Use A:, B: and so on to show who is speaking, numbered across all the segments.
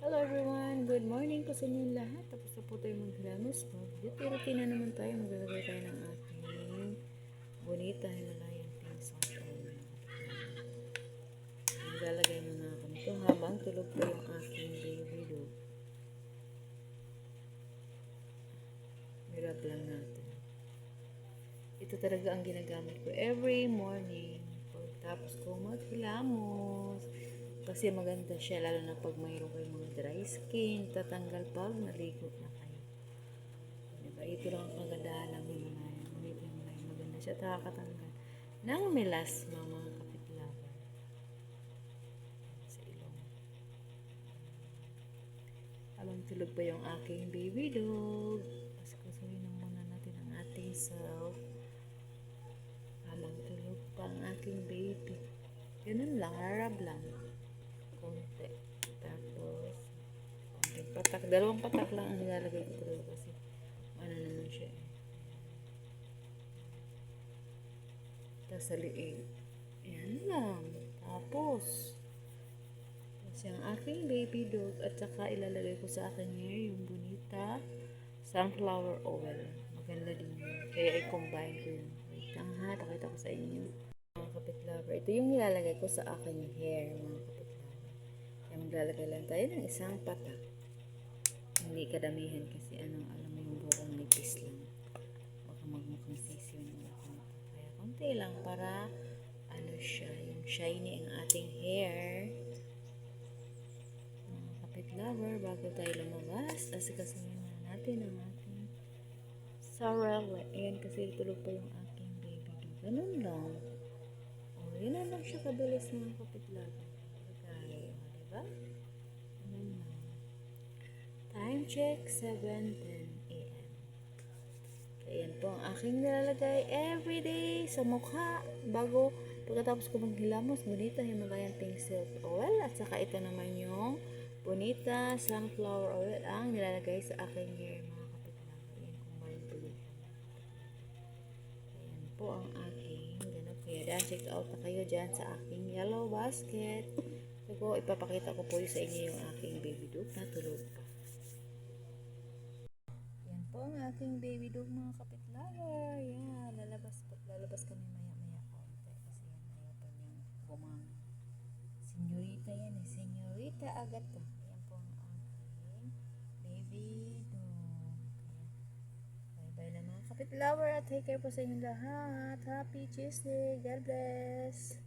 A: Hello everyone! Good morning po sa inyong lahat. Tapos na po tayo maghilamos. Mag-beauty routine na naman tayo. Maglalagay tayo ng ating bonita Himalayan pink salt oil. Maglalagay muna ako nito habang tulog pa yung aking baby dog. Mirab lang natin. Ito talaga ang ginagamit ko every morning. Pagtapos ko maghilamos. Kasi maganda siya lalo na pag mayroon kayong mga dry skin, tatanggal pag naligo na kayo. Diba? Ito lang ang kagandahan ng Himalayan. Maganda siya, nakakatanggal ng melasma mga kapitlaban sa ilong. Habang tulog pa yung aking baby dog. Paskasuhin na muna natin ang ating self. Habang tulog pa ang aking baby. Ganun lang, harap lang. Konti. Tapos, konting patak. Dalawang patak lang ang nilalagay ko talaga kasi ano naman siya eh. Tapos sa liig. Ayan lang. Tapos yung aking baby dog at saka ilalagay ko sa aking hair yung Bonita sunflower oil. Maganda din yun. Kaya i-combine ko yun. Wait lang ha. Pakita ko sa inyo. Mga kapitlover. Ito yung nilalagay ko sa aking hair mga kapitlover. Kaya maglalagay lang tayo ng isang patak. Hindi kadamihan kasi alam mo yung buong nipis lang. Baka magmukhang sisiyo ng ako. Kaya konti lang para siya, yung shiny ang ating hair. Mga kapit lover, bago tayo lumabas, asikasuhin na natin ang ating sarili. Ayan kasi tulog pa yung aking baby dog. Ganun lang. Yun na lang siya kabilis mga kapit lover. Okay, diba? Ganun lang. Time check, 7:10 a.m. Ayan po ang aking nilalagay everyday sa mukha bago pagkatapos ko maghilamos. Bonita Himalayan pink silk oil at saka ito naman yung Bonita sunflower oil ang nilalagay sa aking hair mga kapitbahay. Ayan kung malutuloy siya. Ayan po ang aking ganap. Kaya dyan check out na kayo dyan sa aking yellow basket. So ipapakita ko po sa inyo yung aking baby dog na tulog pa. Yan po ang aking baby dog mga kapitlawa. Yan, lalabas kami maya-maya konti kasi yan ayaw pa niyang bumangon. Senyorita yan eh, senyorita Agata. Yan po ang aking baby dog. Bye-bye na mga kapitlawa at take care po sa inyong lahat. Happy Tuesday. God bless.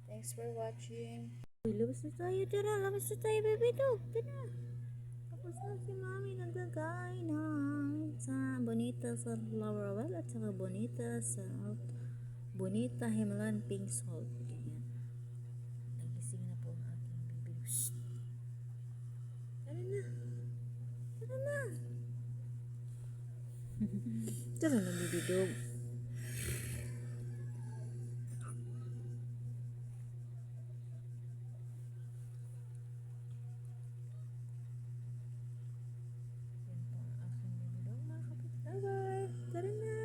A: Thanks for watching. Uy, labas na tayo, tara. Labas na tayo, baby dog. Tara. Tapos na si mami naglagay ng sa Bonita sunflower oil at saka Bonita Himalayan pink salt. Ganyan. Nagising na po ang aking baby. Shh. Tara na. Tara na. Tara na, baby dog. Yan po ang aking baby dog mga kapit. Bye-bye. Tara na.